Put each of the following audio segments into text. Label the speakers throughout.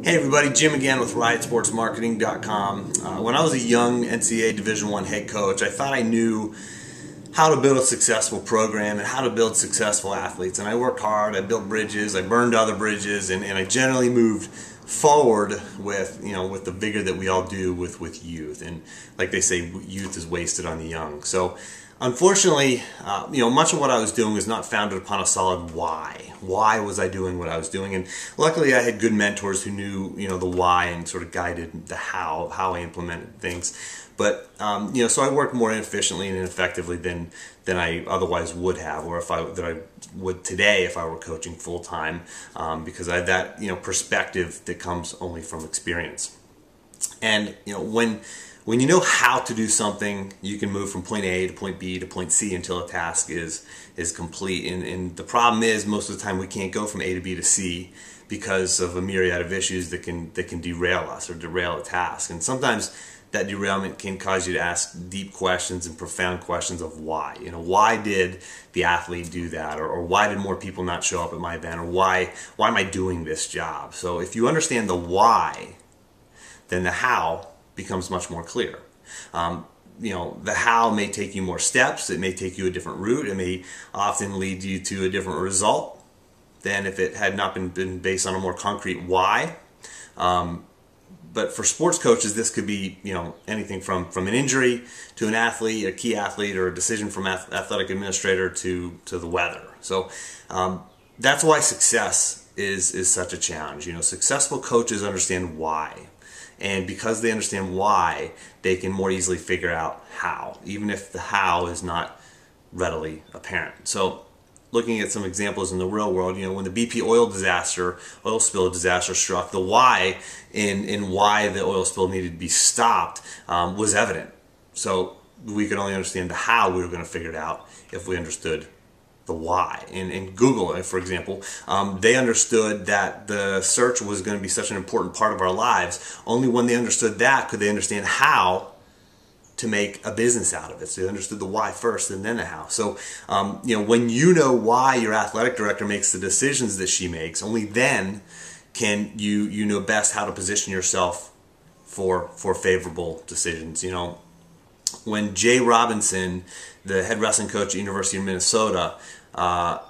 Speaker 1: Hey everybody, Jim again with riotsportsmarketing.com. When I was a young NCAA Division I head coach, I thought I knew how to build a successful program and how to build successful athletes. And I worked hard, I built bridges, I burned other bridges, and I generally moved forward with the vigor that we all do with youth. And like they say, youth is wasted on the young. So unfortunately, much of what I was doing was not founded upon a solid why. Why was I doing what I was doing? And luckily I had good mentors who knew, the why and sort of guided the how I implemented things. But, so I worked more inefficiently and ineffectively than I otherwise would have, or that I would today if I were coaching full time, because I had that, perspective that comes only from experience. And, when you know how to do something, you can move from point A to point B to point C until a task is complete. And the problem is, most of the time we can't go from A to B to C because of a myriad of issues that can derail us or derail a task. And sometimes that derailment can cause you to ask deep questions and profound questions of why. Why did the athlete do that? Or why did more people not show up at my event? Or why am I doing this job? So if you understand the why, then the how becomes much more clear. The how may take you more steps, it may take you a different route, it may often lead you to a different result than if it had not been based on a more concrete why. But for sports coaches, this could be anything from an injury to an athlete, a key athlete, or a decision from athletic administrator to the weather. So that's why success is such a challenge. Successful coaches understand why. And because they understand why, they can more easily figure out how, even if the how is not readily apparent. So looking at some examples in the real world, when the BP oil spill disaster struck, the why in why the oil spill needed to be stopped was evident. So we could only understand the how. We were going to figure it out if we understood the why. In Google, for example, they understood that the search was going to be such an important part of our lives. Only when they understood that could they understand how to make a business out of it. So they understood the why first and then the how. So when you know why your athletic director makes the decisions that she makes, only then can you know best how to position yourself for favorable decisions. When Jay Robinson, the head wrestling coach at University of Minnesota,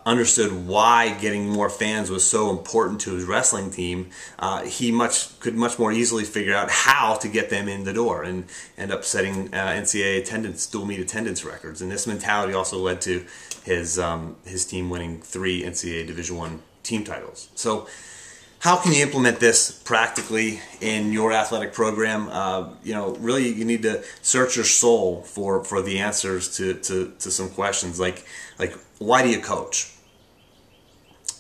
Speaker 1: understood why getting more fans was so important to his wrestling team, he could much more easily figure out how to get them in the door and end up setting NCAA dual meet attendance records. And this mentality also led to his team winning 3 NCAA Division I team titles. So how can you implement this practically in your athletic program? Really you need to search your soul for the answers to some questions like why do you coach?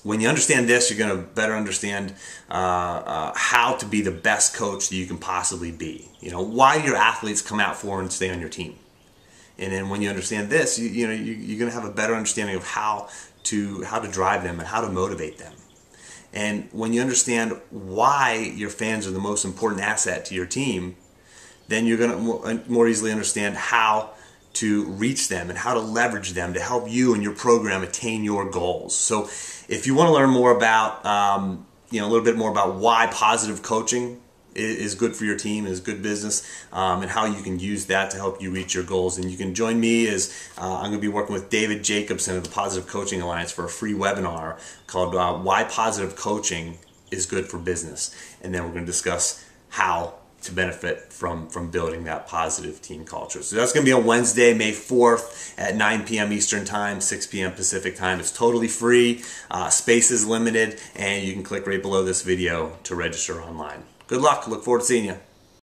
Speaker 1: When you understand this, you're going to better understand how to be the best coach that you can possibly be. Why do your athletes come out for and stay on your team? And then when you understand this, you're going to have a better understanding of how to drive them and how to motivate them. And when you understand why your fans are the most important asset to your team, then you're going to more easily understand how to reach them and how to leverage them to help you and your program attain your goals. So if you want to learn more about, a little bit more about why positive coaching is good for your team, is good business, and how you can use that to help you reach your goals. And you can join me as I'm going to be working with David Jacobson of the Positive Coaching Alliance for a free webinar called Why Positive Coaching is Good for Business. And then we're going to discuss how to benefit from building that positive team culture. So that's going to be on Wednesday, May 4th at 9 p.m. Eastern Time, 6 p.m. Pacific Time. It's totally free, space is limited, and you can click right below this video to register online. Good luck. Look forward to seeing you.